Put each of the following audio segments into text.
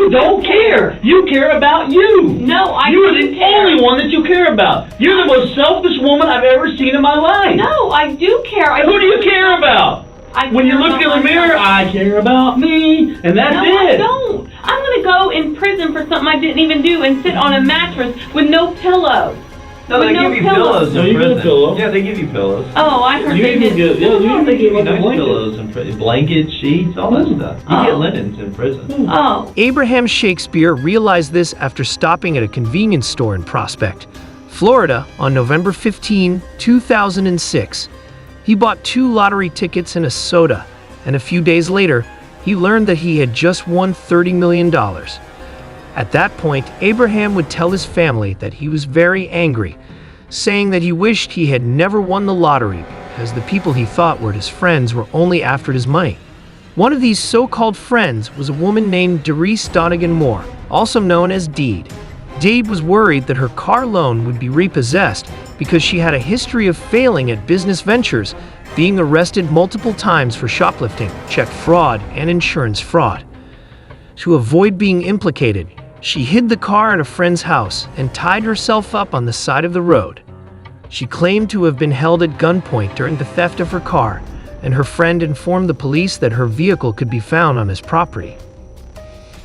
You don't care. You care about you. No, I You are do the care. only one that you care about. You're the most selfish woman I've ever seen in my life. No, I do care. Who do you care about? When you look in the mirror, I care about me, and that's No, it. I don't. I'm going to go in prison for something I didn't even do and sit on a mattress with no pillow. No, they give you pillows in you get a prison. pillow. Yeah, they give you pillows. Oh, I heard You they even did. They give you like a nice blanket. pillows and blankets, sheets, all that stuff. You get linens in prison. Oh. Abraham Shakespeare realized this after stopping at a convenience store in Prospect, Florida on November 15, 2006. He bought 2 lottery tickets and a soda, and a few days later, he learned that he had just won $30 million. At that point, Abraham would tell his family that he was very angry, saying that he wished he had never won the lottery because the people he thought were his friends were only after his money. One of these so-called friends was a woman named Doris Donegan Moore, also known as Deed. Deed was worried that her car loan would be repossessed because she had a history of failing at business ventures, being arrested multiple times for shoplifting, check fraud, and insurance fraud. To avoid being implicated, she hid the car at a friend's house and tied herself up on the side of the road. She claimed to have been held at gunpoint during the theft of her car, and her friend informed the police that her vehicle could be found on his property.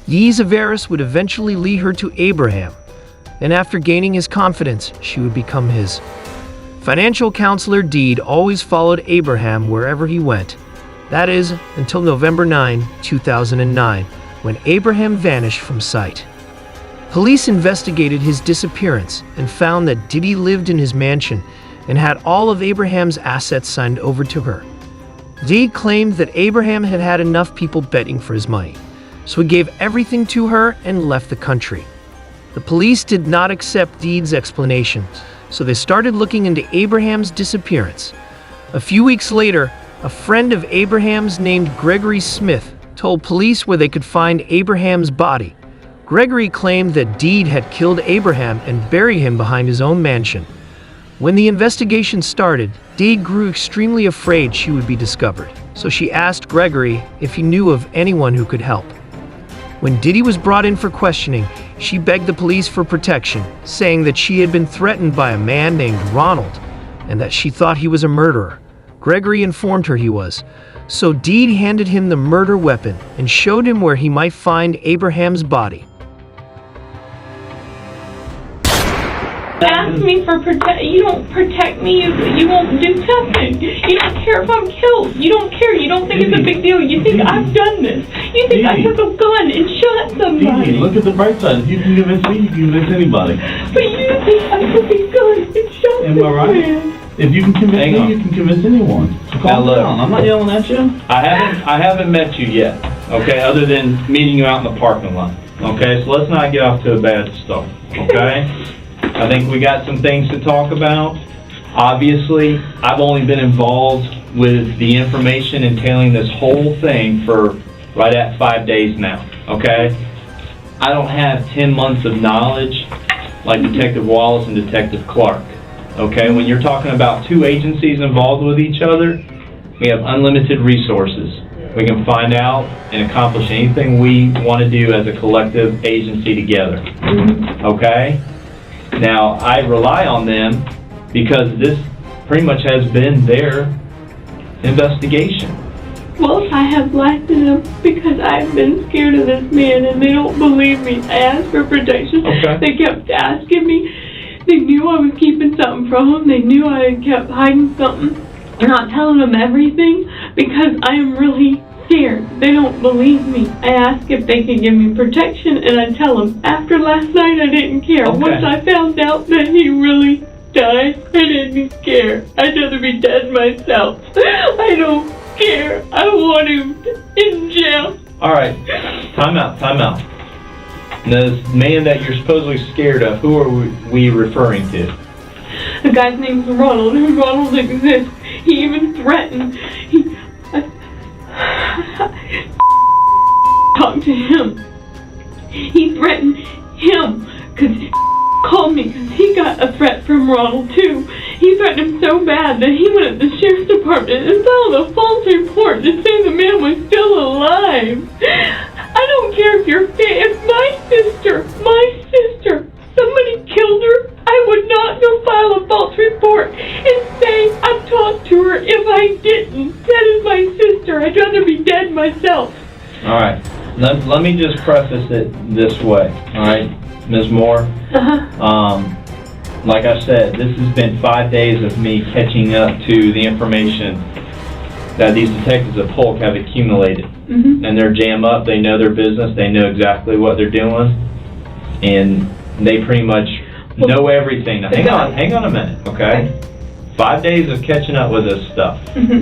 Ye's avarice would eventually lead her to Abraham, and after gaining his confidence, she would become his. Financial counselor Deed always followed Abraham wherever he went. That is, until November 9, 2009, when Abraham vanished from sight. Police investigated his disappearance and found that Diddy lived in his mansion and had all of Abraham's assets signed over to her. Deed claimed that Abraham had had enough people betting for his money, so he gave everything to her and left the country. The police did not accept Deed's explanation, so they started looking into Abraham's disappearance. A few weeks later, a friend of Abraham's named Gregory Smith told police where they could find Abraham's body. Gregory claimed that Deed had killed Abraham and buried him behind his own mansion. When the investigation started, Deed grew extremely afraid she would be discovered, so she asked Gregory if he knew of anyone who could help. When Diddy was brought in for questioning, she begged the police for protection, saying that she had been threatened by a man named Ronald and that she thought he was a murderer. Gregory informed her he was, so Deed handed him the murder weapon and showed him where he might find Abraham's body. Ask me for you don't protect me, you won't do nothing. You don't care if I'm killed. You don't care. You don't think it's a big deal. You think I've done this. You think I took a gun and shot somebody. Look at the bright side. If you can convince me, you can convince anybody. But you think I took a gun and shot Am I right? man. If you can convince me, you can convince anyone. So Now calm look. down. I'm not yelling at you. I haven't met you yet, okay, other than meeting you out in the parking lot. Okay, so let's not get off to a bad start, okay? I think we got some things to talk about. Obviously, I've only been involved with the information entailing this whole thing for right at 5 days now, okay? I don't have 10 months of knowledge like Detective Wallace and Detective Clark, okay? When you're talking about 2 agencies involved with each other, we have unlimited resources. We can find out and accomplish anything we want to do as a collective agency together, okay? Now, I rely on them because this pretty much has been their investigation. Well, I have lied to them because I've been scared of this man and they don't believe me. I asked for protection. Okay. They kept asking me. They knew I was keeping something from them. They knew I kept hiding something. I'm not telling them everything because I am really scared. They don't believe me. I ask if they can give me protection and I tell them. After last night, I didn't care. Okay. Once I found out that he really died, I didn't care. I'd rather be dead myself. I don't care. I want him in jail. All right, time out. This man that you're supposedly scared of, who are we referring to? The guy's name's Ronald, and Ronald exists. He even threatened. Talk to him. He threatened him because he called me because he got a threat from Ronald too. He threatened him so bad that he went to the sheriff's department and filed a false report to say the man was still alive. I don't care if you're if Let me just preface it this way, all right, Ms. Moore? Like I said, this has been 5 days of me catching up to the information that these detectives at Polk have accumulated. And they're jam up, they know their business, they know exactly what they're doing, and they pretty much know everything. Now, hang on a minute, okay? 5 days of catching up with this stuff.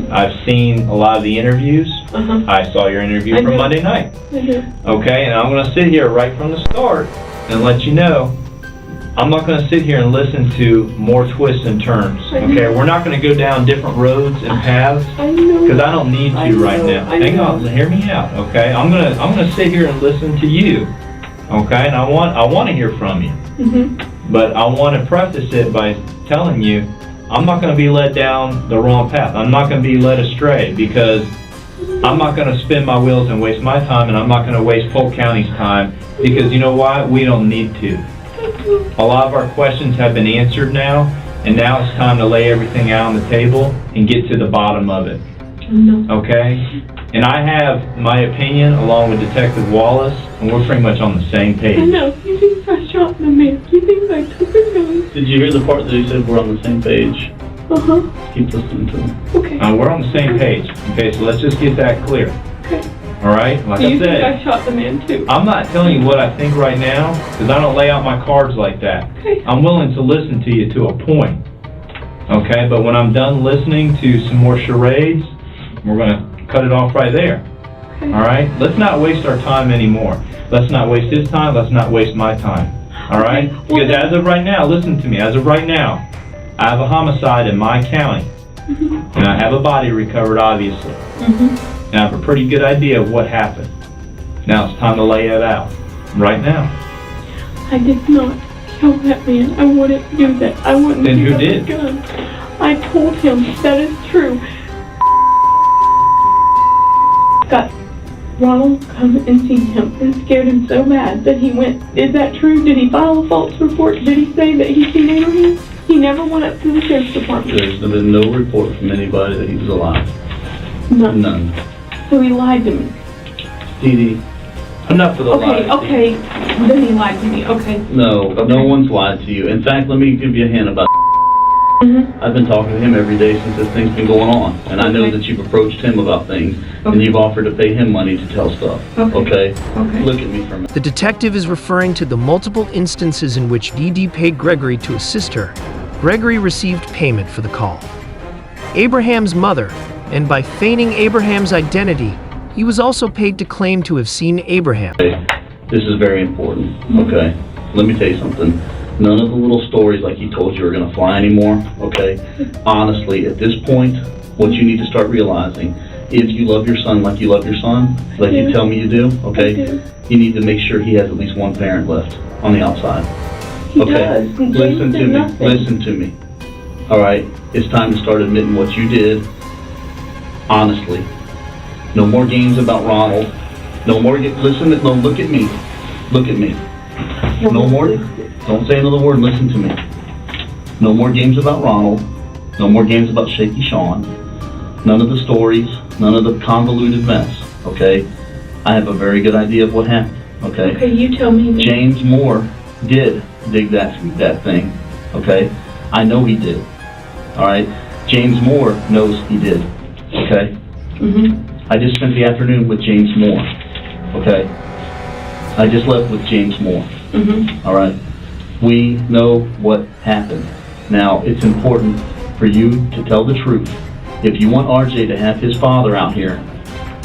I've seen a lot of the interviews. I saw your interview from Monday night. Okay, and I'm going to sit here right from the start and let you know, I'm not going to sit here and listen to more twists and turns. Okay, we're not going to go down different roads and paths because I don't need to right now. Hang on, hear me out. Okay, I'm gonna sit here and listen to you. Okay, and I want to hear from you. But I want to preface it by telling you, I'm not going to be led down the wrong path. I'm not going to be led astray because I'm not going to spin my wheels and waste my time, and I'm not going to waste Polk County's time because you know why? We don't need to. A lot of our questions have been answered now, and now it's time to lay everything out on the table and get to the bottom of it. Okay? And I have my opinion along with Detective Wallace, and we're pretty much on the same page. I know. He thinks I shot the man. He thinks I took his gun. Did you hear the part that he said we're on the same page? Keep listening to him. Okay. We're on the same page. Okay, so let's just get that clear. Okay. All right? Like Do you I said, think I shot the man too? I'm not telling you what I think right now because I don't lay out my cards like that. Okay. I'm willing to listen to you to a point. Okay, but when I'm done listening to some more charades, we're going to cut it off right there. Okay. All right? Let's not waste our time anymore. Let's not waste his time. Let's not waste my time. All right? Because as of right now, listen to me. As of right now, I have a homicide in my county. And I have a body recovered, obviously. And I have a pretty good idea of what happened. Now it's time to lay it out. Right now. I did not kill that man. I wouldn't do that. I wouldn't Then who give up did? his gun. I told him that is true. Got Ronald come and seen him and scared him so bad that he went. Is that true? Did he file a false report? Did he say that he seen Abraham? He never went up to the sheriff's department. There's been no report from anybody that he was alive. None. So he lied to me. Dee Dee, enough of the lies. Okay. Then he lied to me. Okay. No one's lied to you. In fact, let me give you a hint about I've been talking to him every day since this thing's been going on. And I know that you've approached him about things, and you've offered to pay him money to tell stuff. Okay? Look at me for a minute. The detective is referring to the multiple instances in which Dee Dee paid Gregory to assist her. Gregory received payment for the call. Abraham's mother, and by feigning Abraham's identity, he was also paid to claim to have seen Abraham. This is very important, okay? Let me tell you something. None of the little stories like he told you are going to fly anymore, okay? Honestly, at this point, what you need to start realizing, if you love your son like you love your son, like you tell me you do, okay? You need to make sure he has at least one parent left on the outside. He does. Listen to me. Listen to me. All right? It's time to start admitting what you did. Honestly. No more games about Ronald. No more. Listen. No. Look at me. Look at me. No more. Don't say another word. Listen to me. No more games about Ronald. No more games about Shaky Sean. None of the stories. None of the convoluted mess. Okay? I have a very good idea of what happened. Okay? Okay, you tell me. Then. James Moore did dig that thing. Okay? I know he did. All right? James Moore knows he did. Okay? I just spent the afternoon with James Moore. Okay? I just left with James Moore. All right? We know what happened. Now, it's important for you to tell the truth. If you want RJ to have his father out here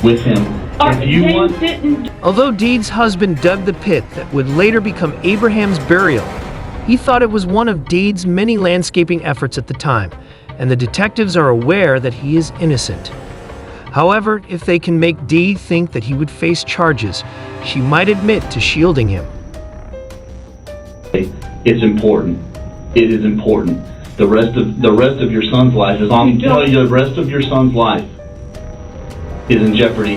with him, if you want... Although Deed's husband dug the pit that would later become Abraham's burial, he thought it was one of Deed's many landscaping efforts at the time, and the detectives are aware that he is innocent. However, if they can make Dee think that he would face charges, she might admit to shielding him. It's important. It is important. The rest of your son's life is on. Tell you, the rest of your son's life is in jeopardy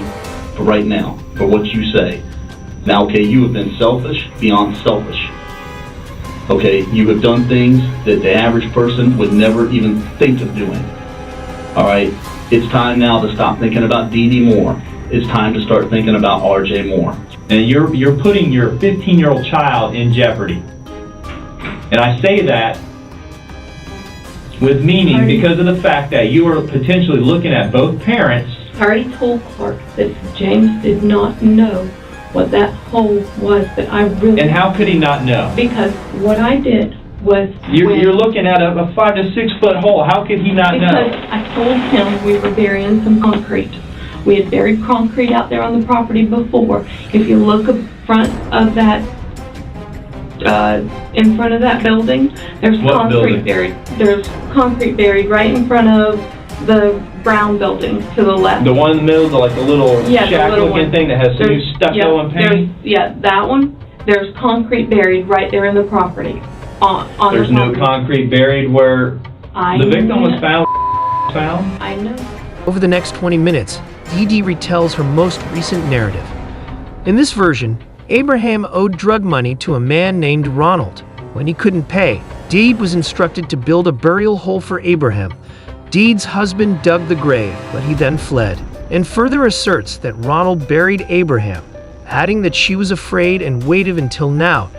for right now, for what you say. Now, okay, you have been selfish beyond selfish. Okay, you have done things that the average person would never even think of doing. All right, it's time now to stop thinking about Dee Dee Moore. it's time to start thinking about R.J. Moore. And you're putting your 15-year-old child in jeopardy. And I say that with meaning because of the fact that you are potentially looking at both parents. I already told Clark that James did not know what that hole was that I really... And how could he not know? Because what I did was... You're looking at a 5 to 6 foot hole. How could he not know? Because I told him we were burying some concrete. We had buried concrete out there on the property before. If you look in front of that building, there's What concrete building? buried. There's concrete buried right in front of the brown building to the left. The one in the middle, like the little Yeah, the little shack-looking one. thing that has some new stucco and paint? That one. There's concrete buried right there in the property. On There's the no property. concrete buried where the victim was found. I know. Over the next 20 minutes, Dee Dee retells her most recent narrative. In this version, Abraham owed drug money to a man named Ronald. When he couldn't pay, Deed was instructed to build a burial hole for Abraham. Deed's husband dug the grave, but he then fled, and further asserts that Ronald buried Abraham, adding that she was afraid and waited until now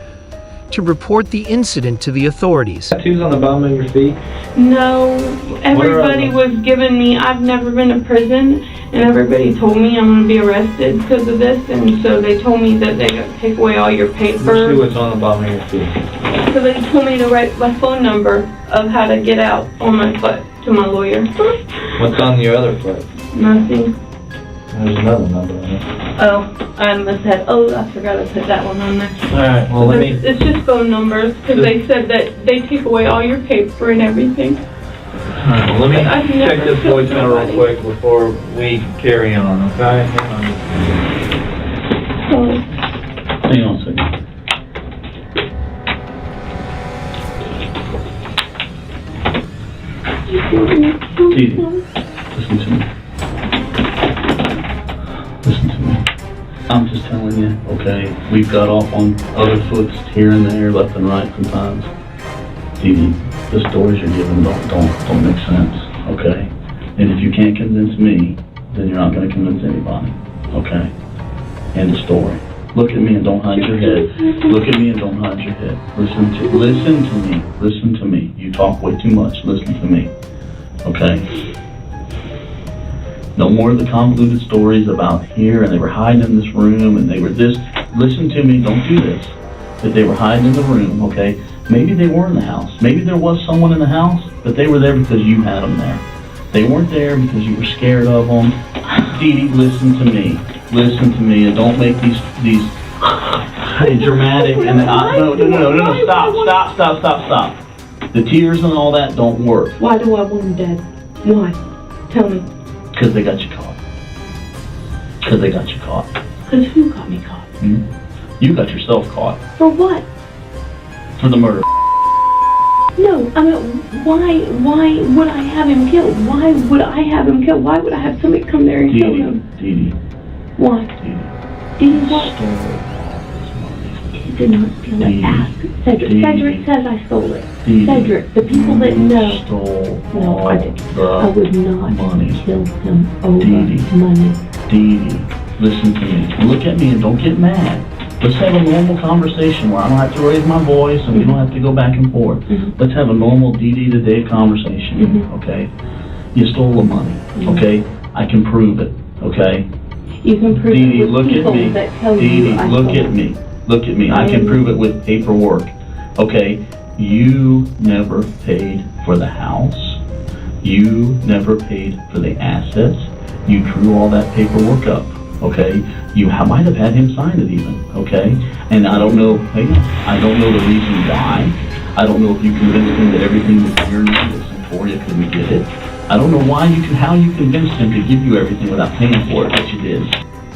to report the incident to the authorities. Tattoos on the bottom of your feet? No, everybody was giving me, I've never been to prison, and everybody told me I'm going to be arrested because of this, and so they told me that they got to take away all your Let's see papers. what's on the bottom of your feet. So they told me to write my phone number of how to get out on my foot to my lawyer. What's on your other foot? Nothing. There's another number on it. Oh, I must have, I forgot to put that one on there. Alright, well let me... It's just phone numbers, because they said that they take away all your paper and everything. Alright, well let me I've check never this killed voicemail real somebody. quick before we carry on, okay? Hang on. Hang on a second. Dee Dee, listen to me. Listen to me. I'm just telling you, okay? We've got off on other foots here and there, left and right sometimes. Dee Dee, the stories you're giving don't make sense, okay? And if you can't convince me, then you're not going to convince anybody, okay? End of story. Look at me and don't hide your head. Look at me and don't hide your head. Listen to me. Listen to me. You talk way too much. Listen to me. Okay? No more of the convoluted stories about here and they were hiding in this room and they were this. Listen to me. Don't do this. That they were hiding in the room, okay? Maybe they were in the house. Maybe there was someone in the house, but they were there because you had them there. They weren't there because you were scared of them. Dee Dee, listen to me. Listen to me, and don't make these dramatic and no, stop. The tears and all that don't work. Why do I want him dead? Why? Tell me. Because they got you caught. Because Who got me caught? You got yourself caught For what? for the murder. No, I mean, why would I have him killed? Why would I have him killed? Why would I have somebody come there and kill him? Dee Dee. Why? Did he what? Stole all this money. He did not steal it. Ask Cedric. Dee. Cedric says I stole it. Dee. Cedric, the people that know. Stole No, all I didn't. the I would not money. kill him over Dee. money. Dee Dee, listen to me. Look at me and don't get mad. Let's have a normal conversation where I don't have to raise my voice and we don't have to go back and forth. Let's have a normal Dee Dee to Dave conversation, okay? You stole the money, okay? I can prove it, okay? You can prove Dee it Dee, with look people at me. that tell Dee you Dee, I look stole at it. me. Look at me. I can prove it with paperwork, okay? You never paid for the house. You never paid for the assets. You drew all that paperwork up, okay? You might have had him sign it even, okay? And I don't know, I don't know the reason why. I don't know if you convinced him that everything was your name, that Centauria couldn't get it. I don't know how you convinced him to give you everything without paying for it, but you did.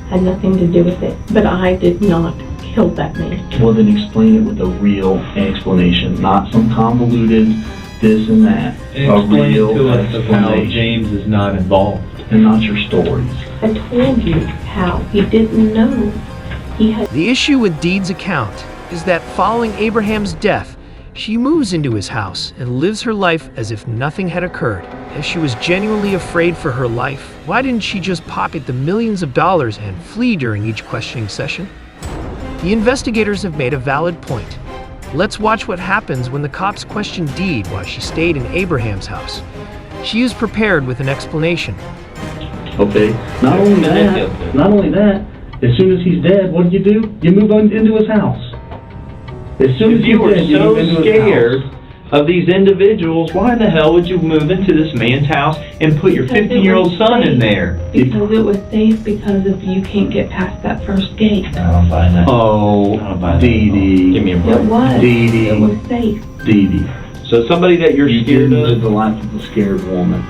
Had nothing to do with it, but I did not kill that man. Well, then explain it with a real explanation, not some convoluted this and that. Explain to us of how explanation. James is not involved. And not your stories. I told you how he didn't know he had. The issue with Deed's account is that following Abraham's death, She moves into his house and lives her life as if nothing had occurred. If she was genuinely afraid for her life, why didn't she just pocket the millions of dollars and flee during each questioning session? The investigators have made a valid point. Let's watch what happens when the cops question Dee while she stayed in Abraham's house. She is prepared with an explanation. Okay, not only that, as soon as he's dead, what do? You move on into his house. As soon as If you were dead, so move into his scared house. of these individuals, why in the hell would you move into this man's house and put your 15-year-old son in there? Because it was safe, because if you can't get past that first gate. I don't buy that. Oh, I don't buy that. Dee Dee. Give me a It break. was. Dee It was safe. Dee Dee. So somebody that you're You scared didn't live of? the life of a scared woman.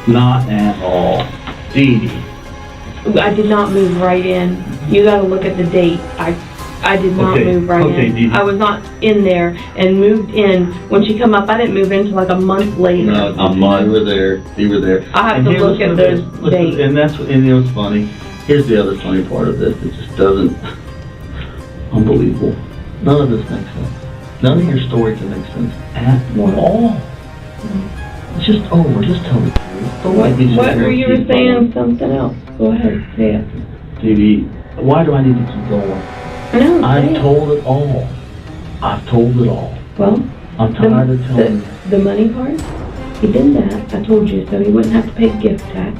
Not at all. Dee Dee. I did not move right in. You gotta look at the date. I did not Okay, move right okay, in. Dee Dee. I was not in there and moved in. When she come up, I didn't move in until like a month later. No, you were there. You were there. I have And to here, look listen at to those this. Listen, dates. and it was funny. Here's the other funny part of this. It just doesn't. Unbelievable. None of this makes sense. None of your story can make sense at all. It's just over. Just tell the truth. Don't make me sit What here were and you keep saying? going. Something else. Go ahead, say it. Dee Dee, why do I need to keep going? No, say I've it. told it all. I've told it all. Well, I'm tired of telling you. the money part, he did that. I told you, so he wouldn't have to pay gift tax.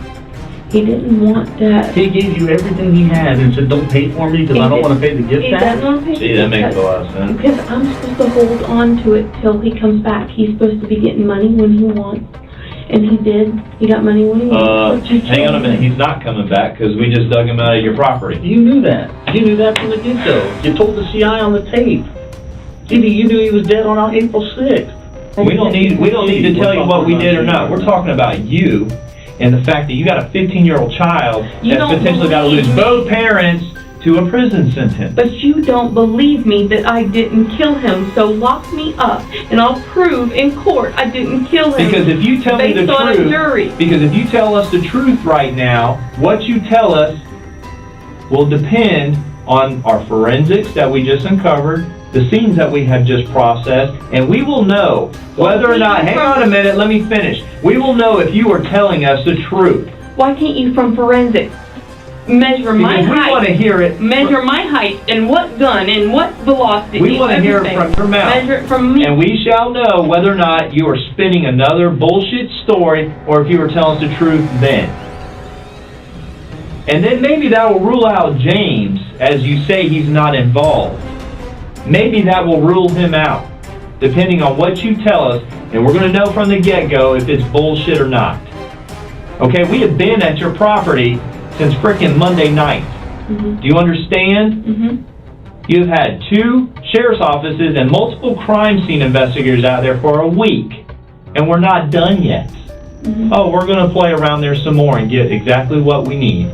He didn't want that. He gave you everything he had and said, don't pay for me because I don't want to pay the gift He tax. doesn't want to pay See, the that gift makes tax. a lot of sense. Because I'm supposed to hold on to it till he comes back. He's supposed to be getting money when he wants. And he did. He got money when he wants. But you Hang on a can't. minute, he's not coming back because we just dug him out of your property. You knew that. You knew that from the get-go. You told the CI on the tape. Dee Dee, you knew he was dead on April 6th. We don't need to tell you what we did or not. We're talking about you and the fact that you got a 15-year-old child You that's don't potentially got to lose believe me. both parents to a prison sentence. But you don't believe me that I didn't kill him. So lock me up and I'll prove in court I didn't kill him. Because if you tell me the based on a truth, jury. because if you tell us the truth right now, what you tell us will depend on our forensics that we just uncovered, the scenes that we have just processed, and we will know whether or not, hang on a minute, let me finish. We will know if you are telling us the truth. Why can't you from forensics measure my Because we want to height? hear it. Measure my height and what gun and what velocity. We want to hear it everything. from your mouth. Measure it from me. And we shall know whether or not you are spinning another bullshit story or if you are telling us the truth then. And then maybe that will rule out James as you say he's not involved. Maybe that will rule him out, depending on what you tell us, and we're going to know from the get-go if it's bullshit or not. Okay, we have been at your property since frickin' Monday night. Mhm. Do you understand? Mhm. You've had 2 sheriff's offices and multiple crime scene investigators out there for a week, and we're not done yet. Mhm. Oh, we're going to play around there some more and get exactly what we need.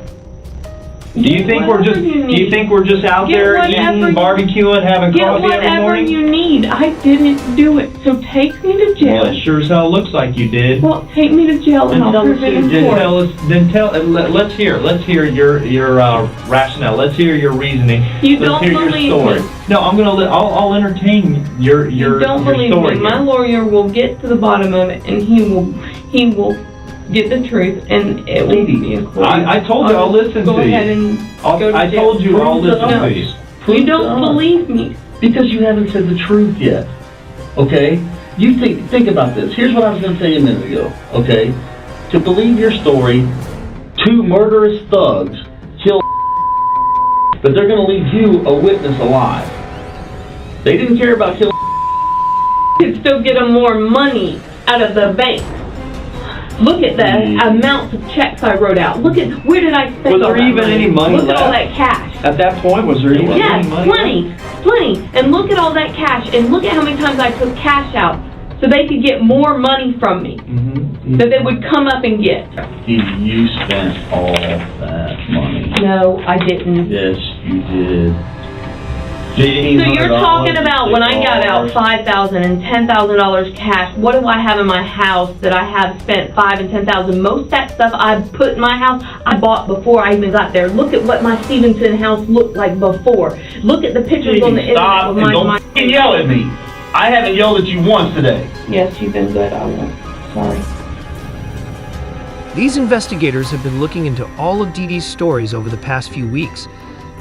Do you think we're just? Whatever you Do you need. think we're just out Get there whatever eating, you- barbecuing, having Get coffee every whatever morning? you need. I didn't do it. So take me to jail. Well, it sure as hell looks like you did. Well, take me to jail and Then I'll tell us. prove it in Then court. tell us. Then tell. Let's hear your rationale. Let's hear your reasoning. You Let's don't hear your believe story. me. No, I'm gonna. I'll entertain your You don't believe story. me. My here. lawyer will get to the bottom of it, and he will get the truth, and it will be in court. I told you I'll listen Go to you. ahead and go to I jail. told you I'll Prove to listen us. to you. Prove You to don't us. believe me. Because you haven't said the truth yet. Okay? You think about this. Here's what I was going to say a minute ago. Okay? To believe your story, 2 murderous thugs kill but they're going to leave you a witness alive. They didn't care about killing You could still get them more money out of the bank. Look at the amounts of checks I wrote out. Look at, where did I spend Was all there that even money? any money Look at all left? that cash. At that point, was there even Yes, any money? plenty. And look at all that cash, and look at how many times I took cash out so they could get more money from me, Mm-hmm. that they would come up and get. You spent all that money. No, I didn't. Yes, you did. So you're talking about when I got out $5,000 and $10,000 cash, what do I have in my house that I have spent $5,000 and $10,000? Most of that stuff I put in my house, I bought before I even got there. Look at what my Stevenson house looked like before. Look at the pictures on the internet Stop with and don't my f***ing yell at me. I haven't yelled at you once today. Yes, you've been good. I won't. Sorry. These investigators have been looking into all of Dee Dee's stories over the past few weeks.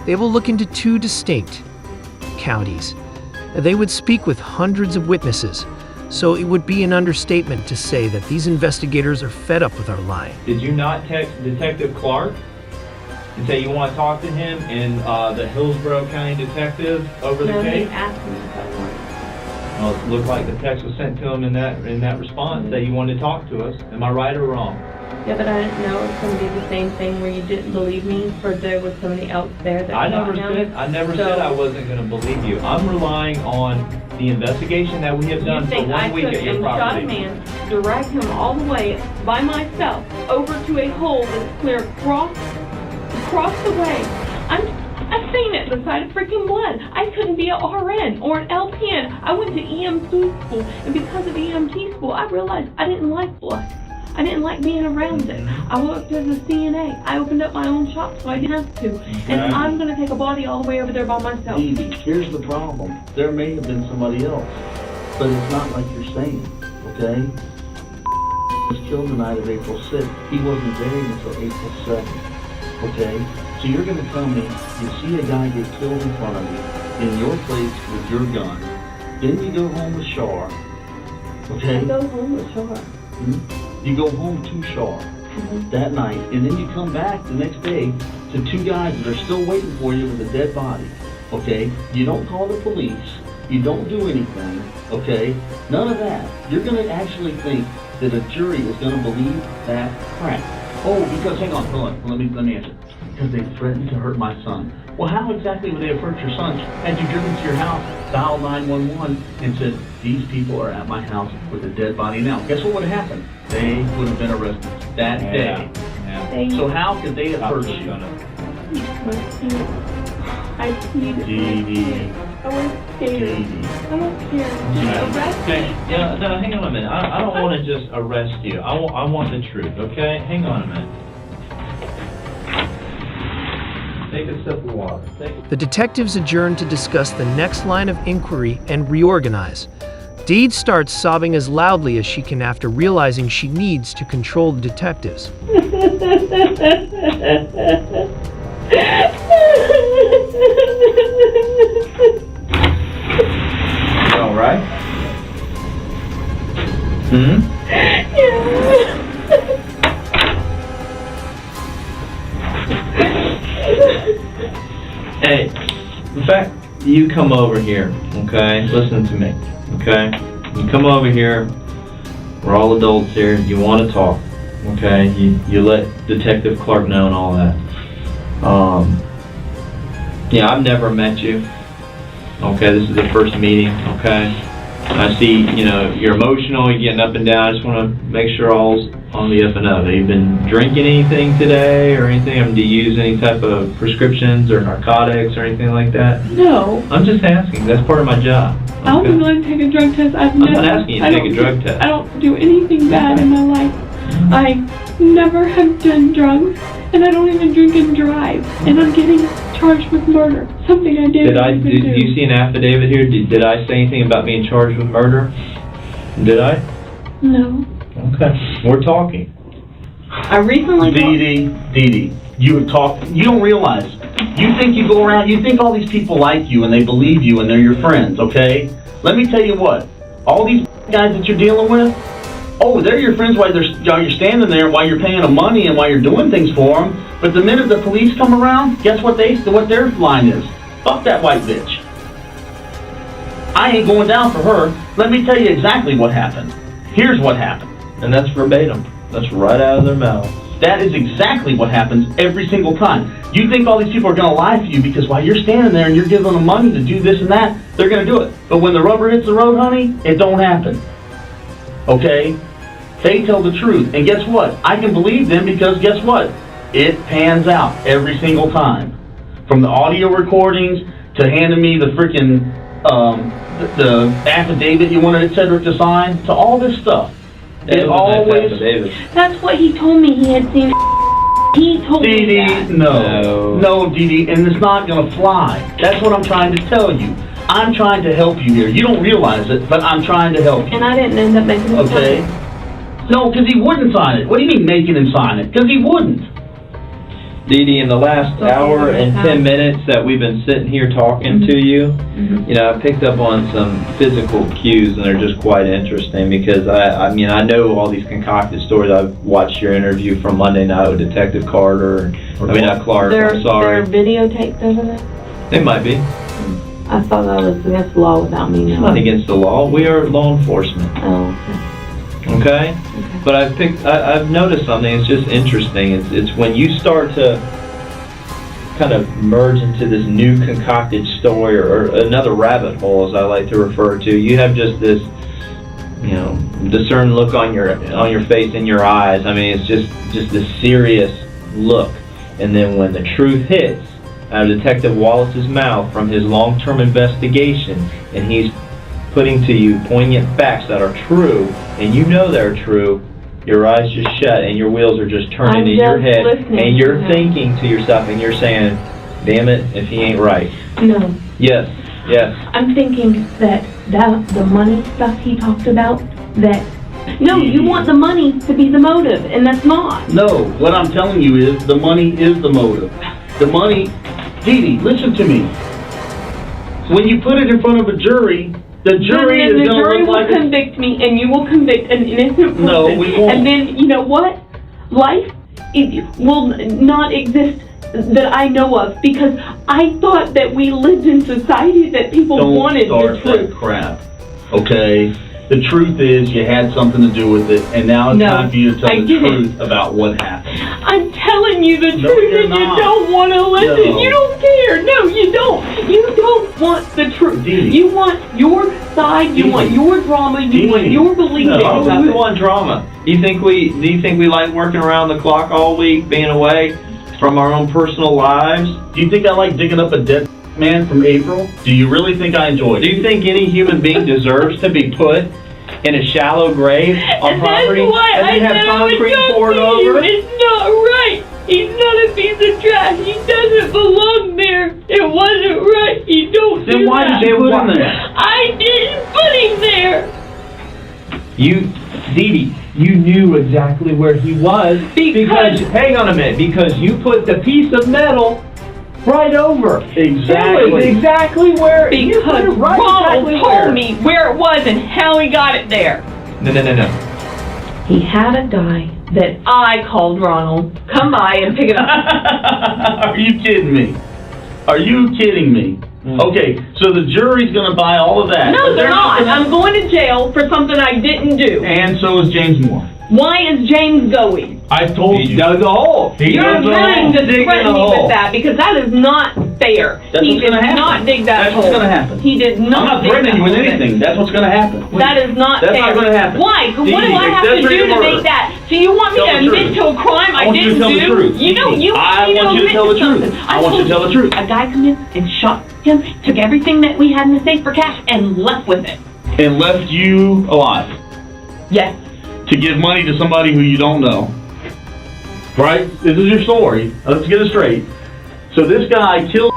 They will look into 2 distinct counties. They would speak with hundreds of witnesses, so it would be an understatement to say that these investigators are fed up with our lying. Did you not text Detective Clark and say you want to talk to him and the Hillsborough County detective over the No, he case? asked me if I wanted. Well, it looked like the text was sent to him in that response that you wanted to talk to us. Am I right or wrong? Yeah, but I didn't know it was going to be the same thing where you didn't believe me, for there was somebody else there that I shot never him. said I wasn't going to believe you. I'm relying on the investigation that we have done You for think 1 week I took at your and shot a property. man, dragged him all the way by myself over to a hole that's clear across the way. I've seen it, the sight of freaking blood. I couldn't be an RN or an LPN. I went to EMT school, and because of EMT school, I realized I didn't like blood. I didn't like being around it. I worked as a CNA. I opened up my own shop so I didn't have to. And I'm going to take a body all the way over there by myself. Dee Dee, here's the problem. There may have been somebody else, but it's not like you're saying, okay? He was killed the night of April 6th. He wasn't buried until April 7th, okay? So you're going to tell me you see a guy get killed in front of you in your place with your gun, then you go home with Shar, okay? I go home with Shar. You go home to Shar that night, and then you come back the next day to 2 guys that are still waiting for you with a dead body, okay? You don't call the police. You don't do anything, okay? None of that. You're going to actually think that a jury is going to believe that crap. Oh, because, hang on, hold on, let me answer. Because they threatened to hurt my son. Well, how exactly would they have hurt your son? Had you driven to your house, dialed 911, and said, these people are at my house with a dead body now. Guess what would have happened? They would have been arrested that day. Yeah. So how could they have hurt you? I pleaded. Dee Dee. I was scared. Dee Dee. I don't care. Just arrest me. No, hang on a minute. I don't want to just arrest you. I want the truth, okay? Hang on a minute. Take a sip of water. The detectives adjourn to discuss the next line of inquiry and reorganize. Dee starts sobbing as loudly as she can after realizing she needs to control the detectives. All right. Hey, in fact, you come over here, okay? Listen to me, okay? You come over here. We're all adults here. You want to talk, okay? You let Detective Clark know and all that. Yeah, I've never met you. Okay, this is the first meeting, okay? I see, you're emotional, you're getting up and down. I just want to make sure all's on the up and up. Have you been drinking anything today or anything? Do you use any type of prescriptions or narcotics or anything like that? No. I'm just asking. That's part of my job. Okay? I don't want to take a drug test. I'm not asking you to take a drug test. I don't do anything bad in my life. I never have done drugs, and I don't even drink and drive. And I'm getting charged with murder. Something I didn't even do. Did you see an affidavit here? Did I say anything about being charged with murder? Did I? No. Okay. We're talking. I recently... Dee Dee, you have talked, you don't realize. You think you go around, you think all these people like you and they believe you and they're your friends, okay? Let me tell you what, all these guys that you're dealing with, oh, they're your friends while you're standing there, while you're paying them money and while you're doing things for them. But the minute the police come around, guess what their line is? Fuck that white bitch. I ain't going down for her. Let me tell you exactly what happened. Here's what happened. And that's verbatim. That's right out of their mouth. That is exactly what happens every single time. You think all these people are going to lie to you because while you're standing there and you're giving them money to do this and that, they're going to do it. But when the rubber hits the road, honey, it don't happen. Okay? They tell the truth. And guess what? I can believe them because guess what? It pans out every single time. From the audio recordings to handing me the freaking the affidavit you wanted Cedric to sign to all this stuff. It always... That's what he told me he had seen. He told me Dee that. No, Dee Dee, and it's not going to fly. That's what I'm trying to tell you. I'm trying to help you here. You don't realize it, but I'm trying to help you. And I didn't end up making him Okay? sign No, because he wouldn't sign it. What do you mean making him sign it? Because he wouldn't. Dee Dee, in the last hour and 10 minutes that we've been sitting here talking to you, you know, I picked up on some physical cues, and they're just quite interesting because I mean, I know all these concocted stories. I've watched your interview from Monday night with Detective Carter. Not Clark. I'm sorry. They're videotaped over there? They might be. I thought that was against the law without me It's not knowing. against the law. We are law enforcement. Oh, Okay? But I've noticed something. It's just interesting. It's when you start to kind of merge into this new concocted story or another rabbit hole, as I like to refer to. You have just this, you know, discerned look on your face and your eyes. I mean, it's just this serious look. And then when the truth hits out of Detective Wallace's mouth from his long-term investigation, and he's putting to you poignant facts that are true, and you know they're true, your eyes just shut and your wheels are just turning I'm in your just head, listening and you're to him. thinking to yourself, and you're saying, damn it, if he ain't right. no. Yes, yes. I'm thinking that the money stuff he talked about, no, you want the money to be the motive, and that's not. No, what I'm telling you is the money is the motive. The money, Dee Dee, listen to me. When you put it in front of a jury, the jury then is the going to jury look will like convict me, and you will convict an innocent person. No, we won't. And then, you know what? Life will not exist that I know of, because I thought that we lived in society that people Don't wanted start the truth. that crap, okay? The truth is you had something to do with it, and now it's No, time for you to tell I the didn't. truth about what happened. I'm telling you the No, truth, you're and you not. don't want to listen. No. You don't care. No, you don't. You don't want the truth. Dee Dee. You want your side. You Dee want Dee. your drama. You Dee want Dee. your belief. No. that Why you would have we it. want drama? Do you think we like working around the clock all week, being away from our own personal lives? Do you think I like digging up a dead man from April? Do you really think I enjoy Do it? you think any human being deserves to be put in a shallow grave on And property that's why and I then have said I would concrete come poured to over you. it? It's not right. He's not a piece of trash. He doesn't belong there. It wasn't right. You don't Then do why that. did you put him there? I didn't put him there. Dee Dee, you knew exactly where he was because hang on a minute, because you put the piece of metal right over. Exactly. It was exactly where you put Because it right Ronald exactly told where. me where it was and how he got it there. No. He had a guy that I called Ronald come by and pick it up. Are you kidding me? Are you kidding me? Okay, so the jury's going to buy all of that. No, but they're not. gonna- I'm going to jail for something I didn't do. And so is James Moore. Why is James going? I told He you. dug a hole. You're trying to Digging threaten a me hole. with that because that is not fair. That's He what's did gonna happen. not dig that That's hole. what's gonna happen. He did not. I'm not dig threatening that you with hole. anything. That's what's going to happen. That is not That's fair. not gonna happen. Why? What do Dee Dee, I have to accessory do to to murder. make that? So you want me Tell to the admit truth. to a crime I I want you to didn't tell the do? truth. You know, you I want me to want you to admit tell the truth. something. I want you to tell the truth. A guy come in and shot him, took everything that we had in the safe for cash, and left with it. And left you alive Yes. to give money to somebody who you don't know. Right? This is your story. Let's get it straight. So this guy killed,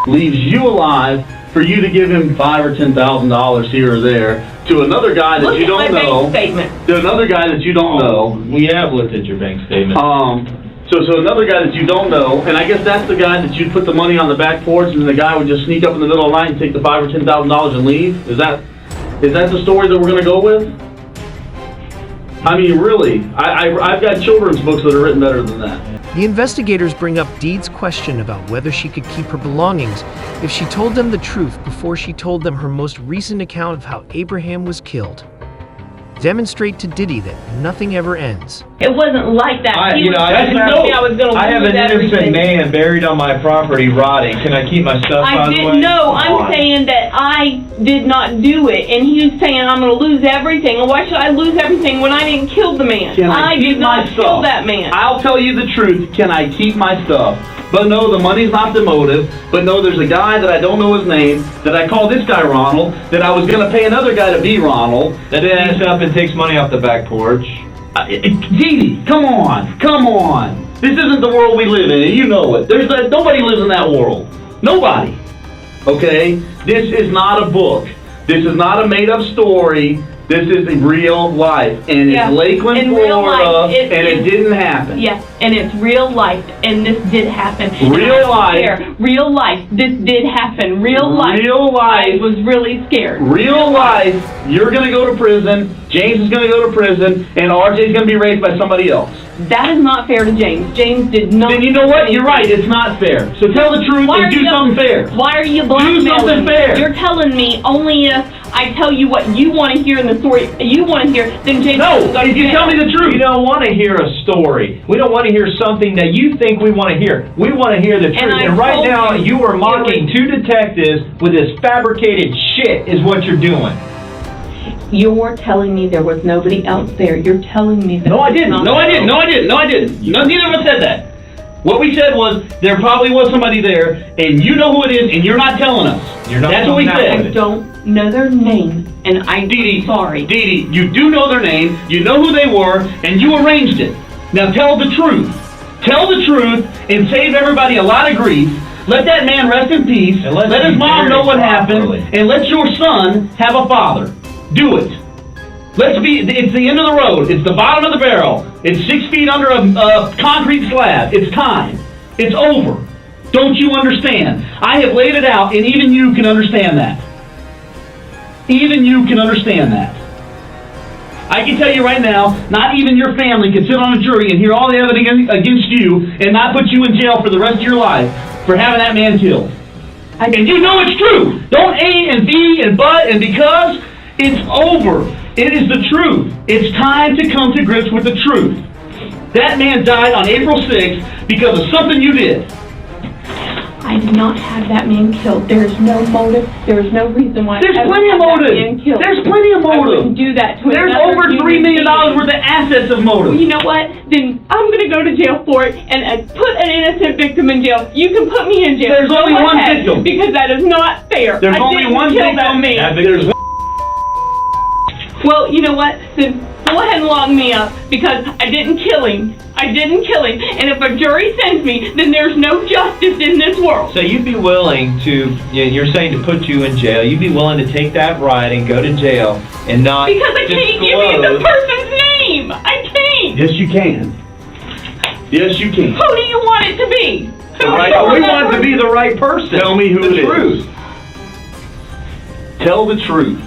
leaves you alive for you to give him $5,000 or $10,000 here or there to another guy that Look you at don't my know. bank statement. To another guy that you don't know. We have looked at your bank statement. So another guy that you don't know, and I guess that's the guy that you'd put the money on the back porch, and the guy would just sneak up in the middle of the night and take the $5,000 or $10,000 and leave. Is that the story that we're gonna go with? I mean, really, I've got children's books that are written better than that. The investigators bring up Deed's question about whether she could keep her belongings if she told them the truth before she told them her most recent account of how Abraham was killed. Demonstrate to Diddy that nothing ever ends. It wasn't like that. I He was have trying to tell me I was going to I have lose an innocent everything. man buried on my property rotting. Can I keep my stuff, by I the way? didn't know. Come on. I'm saying that I did not do it, and he's saying I'm going to lose everything. And why should I lose everything when I didn't kill the man? Can I keep did not my kill stuff? that man. I'll tell you the truth. Can I keep my stuff? But no, the money's not the motive. But no, there's a guy that I don't know his name, that I call this guy Ronald, that I was going to pay another guy to be Ronald. That ass up and takes money off the back porch. Dee Dee, come on. This isn't the world we live in, and you know it. Nobody lives in that world. Nobody. Okay? This is not a book. This is not a made-up story. This is real life, and Yeah. it's Lakeland, In real Florida, life, it and it is- didn't happen. Yes, and it's real life, and this did happen. Real And I don't life. care. Real life, this did happen. Real life. Real life. I was really scared. Real life, you're going to go to prison, James is going to go to prison, and RJ's going to be raised by somebody else. That is not fair to James. James did not. Then you know what? You're right, it's not fair. So tell the truth Why and are do you- something fair. Why are you blackmailing something me? fair. You're telling me only if I tell you what you want to hear in the story you want to hear, then James No, will go to if you jail. tell me the truth. We don't want to hear a story. We don't want to hear something that you think we want to hear. We want to hear the truth. I And right told now, you you are mocking it two detectives with this fabricated shit is what you're doing. You're telling me there was nobody else there. You're telling me that. No, I it's didn't. not- No, I didn't. No, I didn't. No, I didn't. No, neither of us said that. What we said was there probably was somebody there, and you know who it is, and you're not telling us. You're not That's what we coming out I with said. it. don't know their name, and I'm Dee Dee, sorry. Dee Dee, you do know their name, you know who they were, and you arranged it. Now tell the truth. Tell the truth and save everybody a lot of grief. Let that man rest in peace. And let's Let his be mom know what properly. happened, and let your son have a father. Do it. It's the end of the road. It's the bottom of the barrel. It's 6 feet under a concrete slab. It's time. It's over. Don't you understand? I have laid it out, and even you can understand that. Even you can understand that. I can tell you right now, not even your family can sit on a jury and hear all the evidence against you and not put you in jail for the rest of your life for having that man killed. And you know it's true. Don't A and B and but and because. It's over. It is the truth. It's time to come to grips with the truth. That man died on April 6th because of something you did. I did not have that man killed. There is no motive. There is no reason why. There's I would plenty of have that motive. man killed. There's plenty of I wouldn't motive. do that to There's another over $3 human million being. worth of assets of Well, motive. you know what? Then I'm gonna go to jail for it and put an innocent victim in jail. You can put me in jail. There's only Go one ahead, victim. because that is not fair. There's I only didn't one kill victim. that man. There's Well, you know what? Then go ahead and lock me up because I didn't kill him. I didn't kill him. And if a jury sends me, then there's no justice in this world. So you'd be willing to, you're saying to put you in jail, you'd be willing to take that ride and go to jail and not Because I can't give you the person's name. I can't. Yes, you can. Yes, you can. Who do you want it to be? Who All right, do you We that want it to be the right person. Tell me who the it is. truth. Tell the truth.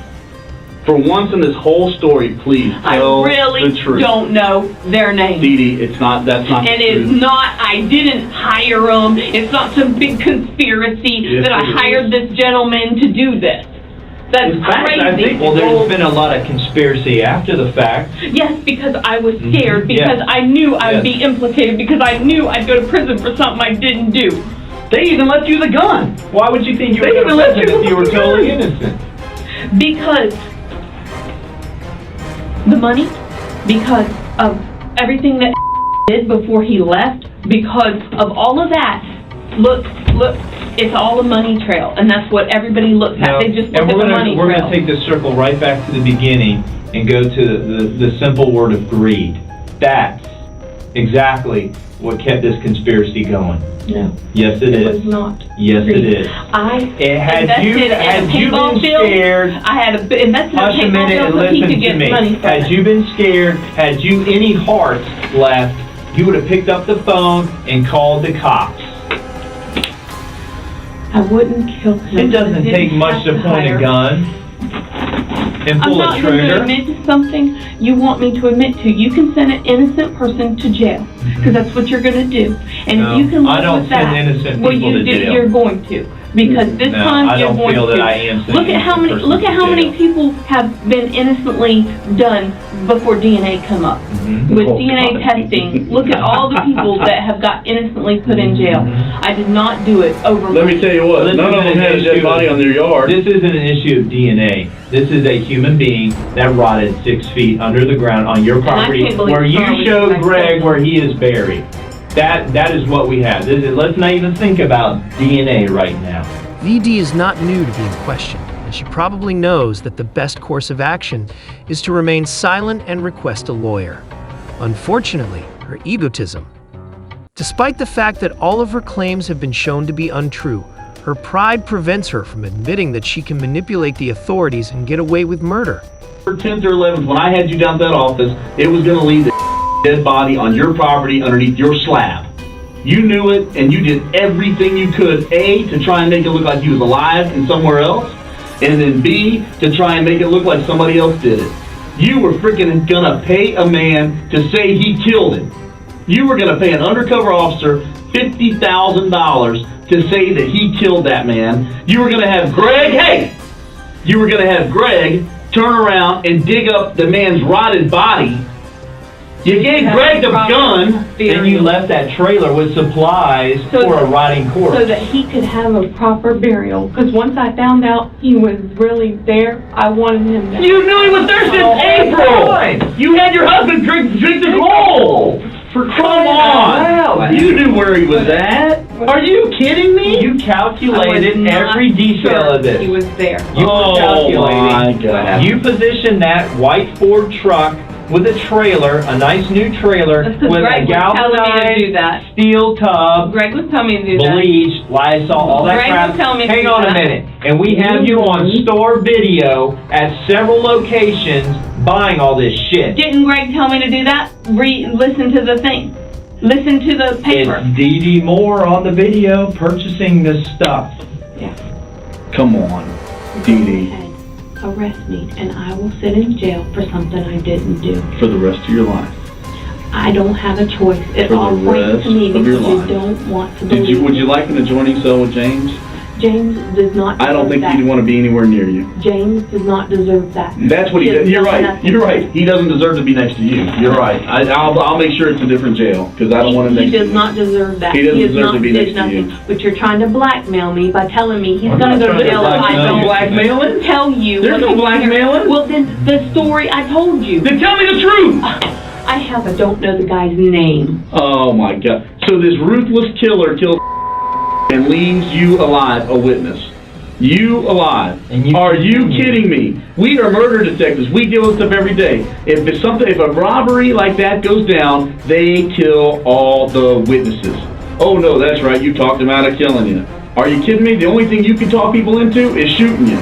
For once in this whole story, please tell I really the truth. don't know their name. Dee Dee, that's not And the it's truth. not, I didn't hire them. It's not some big conspiracy Yes, that I it is. hired this gentleman to do this. That's In fact, crazy. I think- Well, there's been a lot of conspiracy after the fact. Yes, because I was scared, Mhm. because Yes. I knew I would Yes. be implicated, because I knew I'd go to prison for something I didn't do. They even left you the gun. Why would you think you They were going even to let prison you if you were go. totally innocent? Because the money, because of everything that did before he left, because of all of that. Look, it's all a money trail, and that's what everybody looks at. They just look and at the money we're trail. going to take this circle right back to the beginning and go to the simple word of greed. That's exactly what kept this conspiracy going. No, Yes, it it was is. not. Yes, it is. I Had invested you in a paintball been field. scared, I had invested in a hush a paintball minute field and so he listen could to get me. money from Had it. you been scared, had you any heart left, you would have picked up the phone and called the cops. I wouldn't kill him. It doesn't I didn't take much have to point hire. a gun and I'm pull a not going to trigger. admit to something you want me to admit to. You can send an innocent person to jail because that's what you're going to do. And No, if you can I live don't with that, send innocent well, people you to did, jail. you're going to. Because this No, time I you're don't going feel to. that I am sending Look at how many. innocent Look at persons how to many jail. people have been innocently done before DNA come up. Mhm. With Oh, DNA God. testing, look at all the people that have got innocently put in jail. Mhm. I did not do it over. Let me tell you what, This none of is them an had a dead issue body of- on their yard. This isn't an issue of DNA. This is a human being that rotted 6 feet under the ground on your I property can't believe where you Charlie showed back Greg then. where he is buried. That is what we have. Let's not even think about DNA right now. VD is not new to being questioned, and she probably knows that the best course of action is to remain silent and request a lawyer. Unfortunately, her egotism. Despite the fact that all of her claims have been shown to be untrue, Her pride prevents her from admitting that she can manipulate the authorities and get away with murder. 10th or 11th, when I had you down at that office, it was going to leave the dead body on your property underneath your slab. You knew it, and you did everything you could, A, to try and make it look like he was alive and somewhere else, and then B, to try and make it look like somebody else did it. You were freaking gonna pay a man to say he killed him. You were gonna pay an undercover officer $50,000 to say that he killed that man. You were gonna have Greg, you were gonna have Greg turn around and dig up the man's rotted body. You gave Greg the gun, and you left that trailer with supplies for a rotting corpse. So that he could have a proper burial. Because once I found out he was really there, I wanted him to. You knew he was there since April. You had your husband drink the coal. Come on! You knew where he was at. Are you kidding me? You calculated every detail of this. He was there. You were calculating. My God. You positioned that white Ford truck with a trailer, a nice new trailer, with a galvanized steel tub, Greg was telling me to do that. bleach, Lysol, all that Greg crap. was telling me to Hang do on a that. minute. And we have you on store video at several locations buying all this shit. Didn't Greg tell me to do that? Listen to the thing. Listen to the paper. It's Dee Moore on the video purchasing this stuff. Yeah. Come on, Dee Dee. Arrest me, and I will sit in jail for something I didn't do. For the rest of your life. I don't have a choice. It For the all points to me rest of your because you life. don't want to believe. Would you like an adjoining cell with James? James does not deserve I don't think that. he'd want to be anywhere near you. James does not deserve that. That's what he has does. You're done right. nothing. You're right. He doesn't deserve to be next to you. You're right. I'll make sure it's a different jail because I don't want him next He to you. does not deserve that. He doesn't has deserve not to be did next to nothing. you. But you're trying to blackmail me by telling me he's I'm going to not go to trying to jail if I blackmail don't you. Blackmailing? tell you. There's no blackmailing. Well, then the story I told you. Then tell me the truth. I don't know the guy's name. Oh my God. So this ruthless killer kills and leaves you alive, a witness. You alive. Are you kidding me? We are murder detectives. We deal with stuff every day. If a robbery like that goes down, they kill all the witnesses. Oh no, that's right. You talked them out of killing you. Are you kidding me? The only thing you can talk people into is shooting you.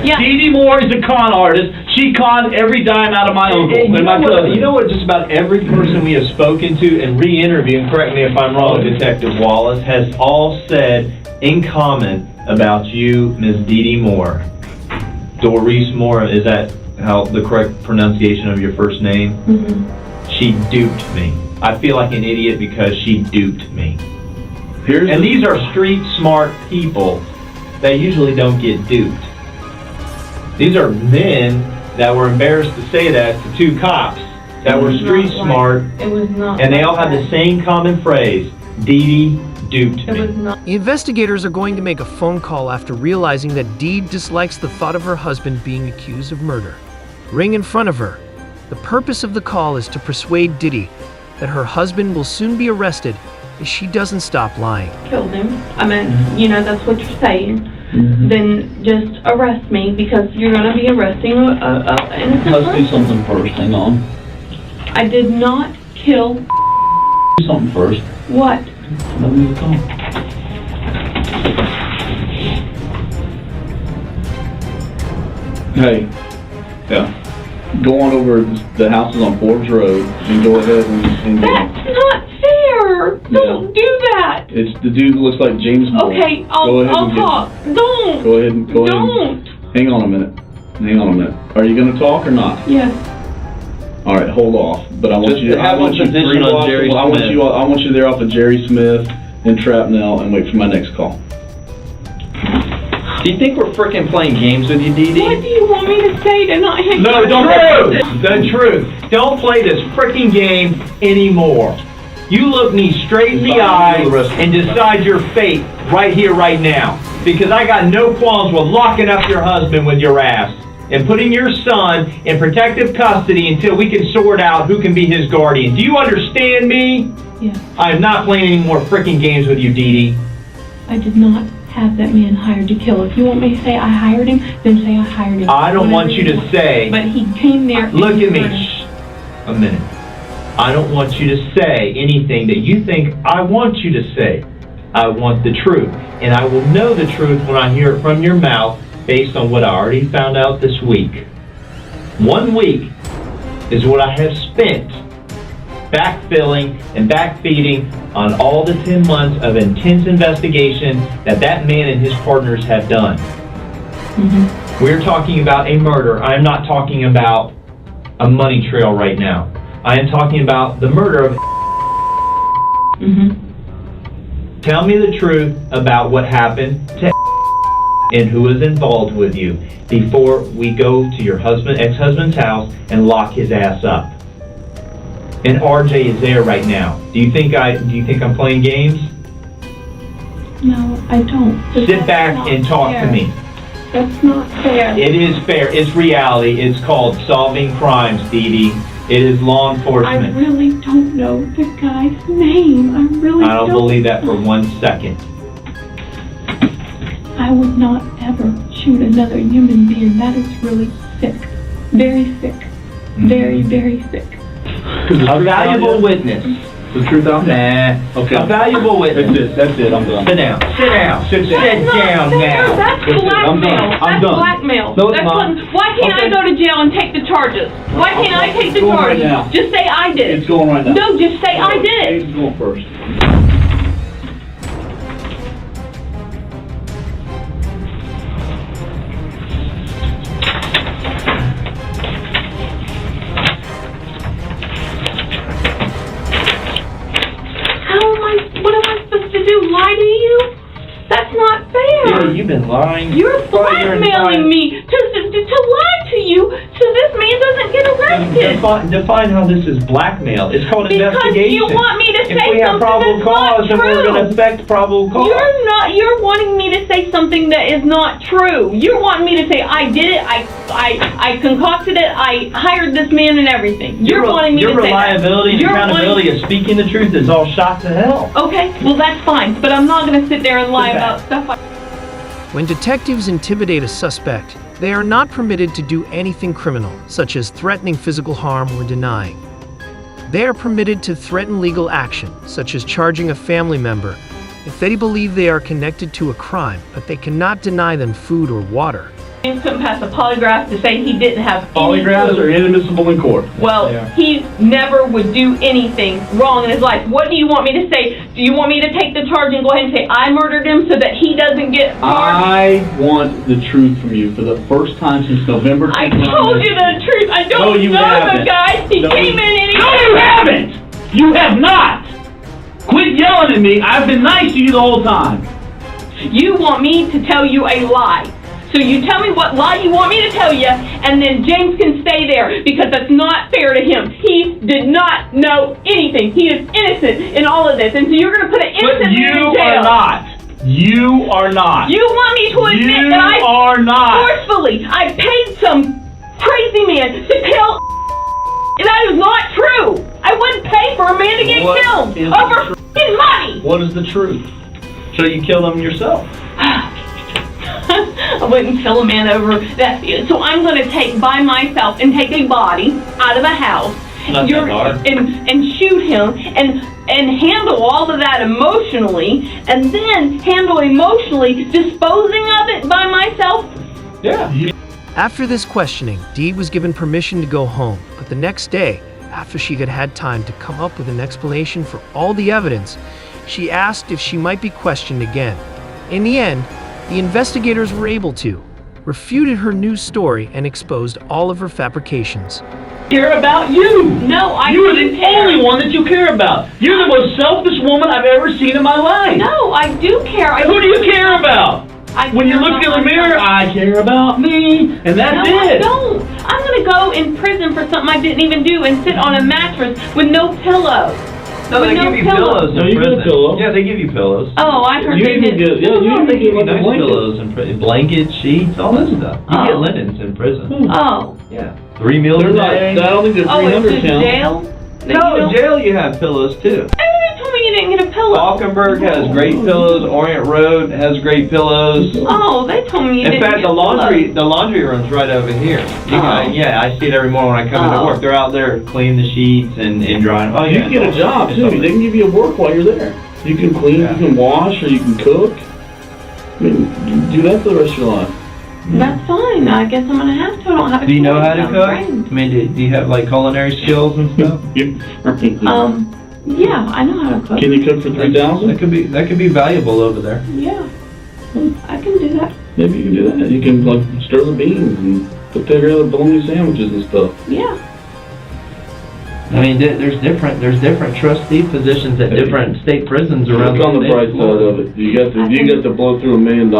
Yeah. Dee Dee Moore is a con artist. She conned every dime out of my uncle and my cousin. You know what? Just about every person we have spoken to and re-interviewed, and correct me if I'm wrong, Detective Wallace, has all said in common about you, Ms. Dee Dee Moore. Doris Moore, is that how the correct pronunciation of your first name? Mm-hmm. She duped me. I feel like an idiot because she duped me. And These are street smart people that usually don't get duped. These are men that were embarrassed to say that to two cops that were street smart, It was not. and they all had the same common phrase: Dee Dee duped It was me. not. Investigators are going to make a phone call after realizing that Dee dislikes the thought of her husband being accused of murder. Ring in front of her. The purpose of the call is to persuade Diddy that her husband will soon be arrested if she doesn't stop lying. Killed him. I mean, that's what you're saying. Then just arrest me because you're going to be arresting an innocent Let's do person. something first. Hang on. I did not kill. Do something first. What? Let me call. Hey. Yeah. Go on over the houses on Forbes Road and go ahead and That's not fair. Don't do that. It's the dude that looks like James Moore. Okay, Go ahead I'll and talk. Don't. Go ahead and Don't. Hang on a minute. Are you going to talk or not? Yes. All right, hold off. But I want Just you. have I want a you position 3 on blocks. Jerry I want Smith. you. I want you there off of Jerry Smith and Trapnell, and wait for my next call. Do you think we're freaking playing games with you, Dee Dee? What do you want me to say to not hang No, up? don't the truth. Don't play this freaking game anymore. You look me straight in the eye and decide your fate right here, right now. Because I got no qualms with locking up your husband with your ass and putting your son in protective custody until we can sort out who can be his guardian. Do you understand me? Yes. I am not playing any more freaking games with you, Dee Dee. I did not have that man hired to kill. If you want me to say I hired him, then say I hired him. I don't want Whatever you to want. say. But he came there. and Look he at me. murdered. Shh. A minute. I don't want you to say anything that you think I want you to say. I want the truth. And I will know the truth when I hear it from your mouth based on what I already found out this week. 1 week is what I have spent backfilling and backfeeding on all the 10 months of intense investigation that man and his partners have done. Mm-hmm. We're talking about a murder. I am not talking about a money trail right now. I am talking about the murder of... Mm-hmm. Tell me the truth about what happened to and who was involved with you before we go to your ex-husband's house and lock his ass up. And RJ is there right now. Do you think I'm playing games? No, I don't. Sit back and talk to me. That's not fair. It is fair. It's reality. It's called solving crimes, Dee Dee. It is law enforcement. I really don't know the guy's name. I don't believe that for 1 second. I would not ever shoot another human being. That is really sick. Very sick. Mm-hmm. Very, very sick. A valuable witness. The truth out? Nah. Okay. A valuable witness. That's it. I'm done. Sit down. Sit down now. That's I'm blackmail. done. I'm That's done. blackmail. No, it's That's not. why can't I go to jail and take the charges? Why can't I take the It's going right charges? now. Just say I did it. It's going right now. No, just say I did it. It's going first. What am I supposed to do? Lie to you? That's not fair. Yeah, you've been lying. You're blackmailing me to lie to you so this man doesn't get arrested. Define how this is blackmail. It's called Because investigation. you want me to say if we have something probable that's cause, not then we're true. going to affect probable cause. You're wanting me to say something that is not true. You're wanting me to say I did it, I concocted it, I hired this man and everything. You're wanting me to say Your reliability and accountability of speaking the truth is all shot to hell. Okay, well that's fine, but I'm not going to sit there and lie about stuff like... When detectives intimidate a suspect, they are not permitted to do anything criminal, such as threatening physical harm or denying. They are permitted to threaten legal action, such as charging a family member, if they believe they are connected to a crime, but they cannot deny them food or water. James couldn't pass a polygraph to say he didn't have Polygraphs any food. are inadmissible in court. Well, he never would do anything wrong in his life. What do you want me to say? Do you want me to take the charge and go ahead and say I murdered him so that he doesn't get charged? I want the truth from you for the first time since November 10th. I told you the truth. I don't No, you know haven't. the guy. He No, came in and he... No, you haven't! You have not! Quit yelling at me. I've been nice to you the whole time. You want me to tell you a lie. So you tell me what lie you want me to tell you, and then James can stay there, because that's not fair to him. He did not know anything. He is innocent in all of this, and so you're going to put an innocent man in jail. You are not. You are not. You want me to admit that I are not. forcefully, I paid some crazy man to kill, and that is not true. I wouldn't pay for a man to get killed over f***ing money. What is the truth? So you killed him yourself. I wouldn't kill a man over that. So I'm going to take by myself and take a body out of a house and shoot him and handle all of that emotionally, and then handle emotionally disposing of it by myself. Yeah. After this questioning, Dee was given permission to go home, but the next day, after she had had time to come up with an explanation for all the evidence, she asked if she might be questioned again. In the end, the investigators were able to, refuted her news story, and exposed all of her fabrications. Care about you. No, I You are do the care. only one that you care about. You're the most selfish woman I've ever seen in my life. No, I do care. Who do you care about? When you look in the mirror, I care about me, and that's No, I it. don't. I'm going to go in prison for something I didn't even do and sit on a mattress with no pillow. No, they give you pillows No, in you get a prison. pillow. Yeah, they give you pillows. Oh, I heard You they even did. get, yeah, you even They give get you like a nice blanket. pillows in prison. Blankets, sheets, all that stuff. You Oh. get linens in prison. Oh. Yeah. 3 meals They're a not, day. I don't think they're Oh, it's 300 just count. jail? No, jail you have pillows too. They told me you didn't get a pillow. Falkenberg has great pillows. Orient Road has great pillows. Oh, they told me you In didn't fact, get the a pillow. laundry room's right over here. Yeah, I see it every morning when I come into Oh. work. They're out there cleaning the sheets and drying. Oh, yeah. You can get a job It's too. over They can give you a work while you're there. You can clean, Yeah. you can wash, or you can cook. I mean, you do that for the rest of your life. That's fine. I guess I'm gonna have to. I don't have a Do you know choice. how to I'm cook? trained. I mean, do you have like culinary skills and stuff? Yeah, I know how to cook. Can you cook for 3,000? That could be valuable over there. Yeah, I can do that. Maybe you can do that. You can like stir the beans and put together bologna sandwiches and stuff. Yeah. I mean, there's different trustee positions at different state prisons around Look the on the state. bright side of it. You got to blow through $1 million. A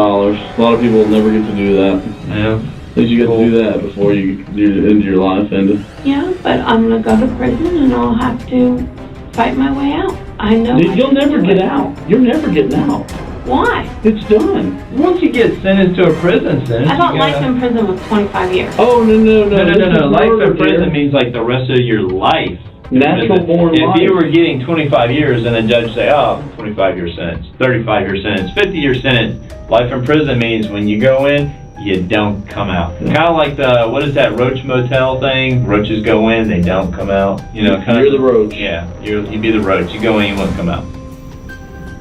lot of people will never get to do that. Yeah. At least you get to do that before you end your life. And Yeah, but I'm gonna go to prison and I'll have to fight my way out. I know. dude, you'll never get out. You're never getting out. Why? It's done. Once you get sentenced to a prison sentence, I thought you life gotta- in prison was 25 years. Oh no. No. Life in prison means like the rest of your life. Natural born life. If you were getting 25 years and the judge say, oh, 25-year sentence, 35-year sentence, 50-year sentence, life in prison means when you go in, you don't come out. Kind of like the, what is that, Roach Motel thing? Roaches go in, they don't come out. You know, kind You're of. the roach. Yeah, you be the roach. You go in, you won't come out.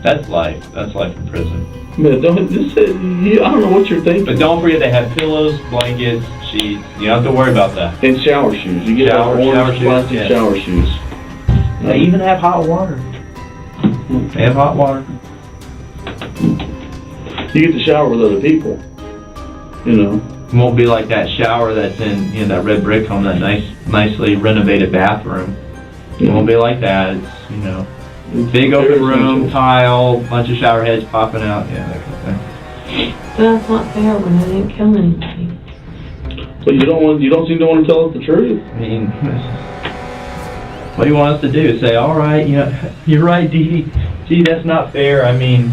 That's life. That's life in prison. Man, don't just say, I don't know what you're thinking. But don't forget they have pillows, blankets, sheets. You don't have to worry about that. And shower shoes. You get Shower orange shoes, plastic yeah. shower shoes. They even have hot water. They have hot water. You get to shower with other people. You know. It won't be like that shower that's in that red brick home, that nicely renovated bathroom. It won't be like that. It's, big open room, tile, bunch of shower heads popping out. Yeah, that kind of thing. But that's not fair when I didn't kill anybody. But you don't seem to want to tell us the truth. I mean, what do you want us to do? Say, all right, you're right, Dee Dee. Gee, that's not fair. I mean,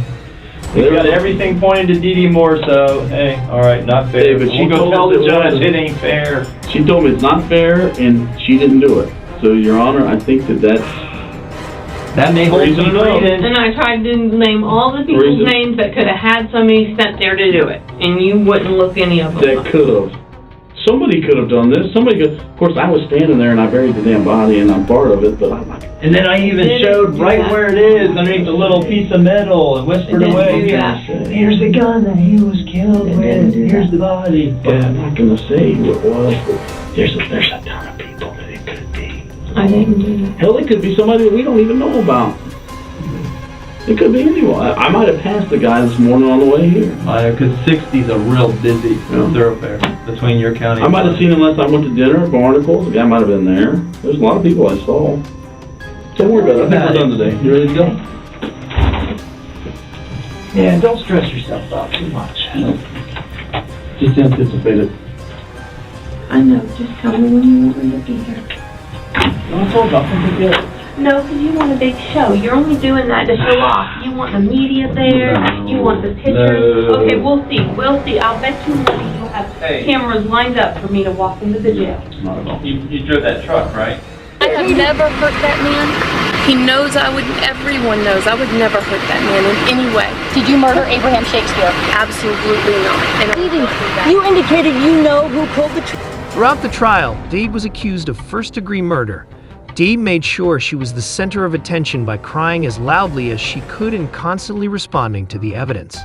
we got everything pointed to Dee Dee Moore, so hey, all right, not fair. Hey, but she we'll go told tell us the it judge was. it ain't fair. She told me it's not fair, and she didn't do it. So, Your Honor, I think That may hold Reason some enough. credence. And I tried to name all the people's Reason- names that could have had somebody sent there to do it, and you wouldn't look any of them that up. could have. Somebody could have done this. Somebody could. Of course, I was standing there and I buried the damn body, and I'm part of it. But I'm like, And then I even Didn't showed do right that. where it is, underneath the little piece of metal, and whispered Didn't away. do that. Here's the gun that he was killed Didn't with. do Here's that. the body. but I'm not gonna say who it was. But there's a ton of people that it could be. I didn't do that. Hell, it could be somebody that we don't even know about. It could be anyone. I might have passed the guy this morning on the way here. Because 60's a real busy thoroughfare between your county. I might have seen him unless I went to dinner at Barnacles. The guy might have been there. There's a lot of people I saw. Don't worry about it. I think we're done today. You ready to go? Yeah, don't stress yourself out too much. Just anticipate it. I know, just tell me when you want me to be here. I told you, I'll forget it. No, because you want a big show. You're only doing that to show off. You want the media there. You want the pictures. No. Okay, we'll see. We'll see. I'll bet you money you'll have cameras lined up for me to walk into the jail. Not at all. You drove that truck, right? I have never hurt that man. He knows I would, everyone knows I would never hurt that man in any way. Did you murder Abraham Shakespeare? Absolutely not. And I will not do that. You indicated you know who pulled the trigger. Throughout the trial, Dee was accused of first-degree murder. Dee made sure she was the center of attention by crying as loudly as she could and constantly responding to the evidence.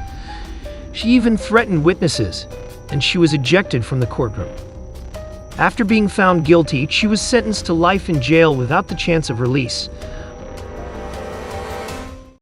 She even threatened witnesses, and she was ejected from the courtroom. After being found guilty, she was sentenced to life in jail without the chance of release.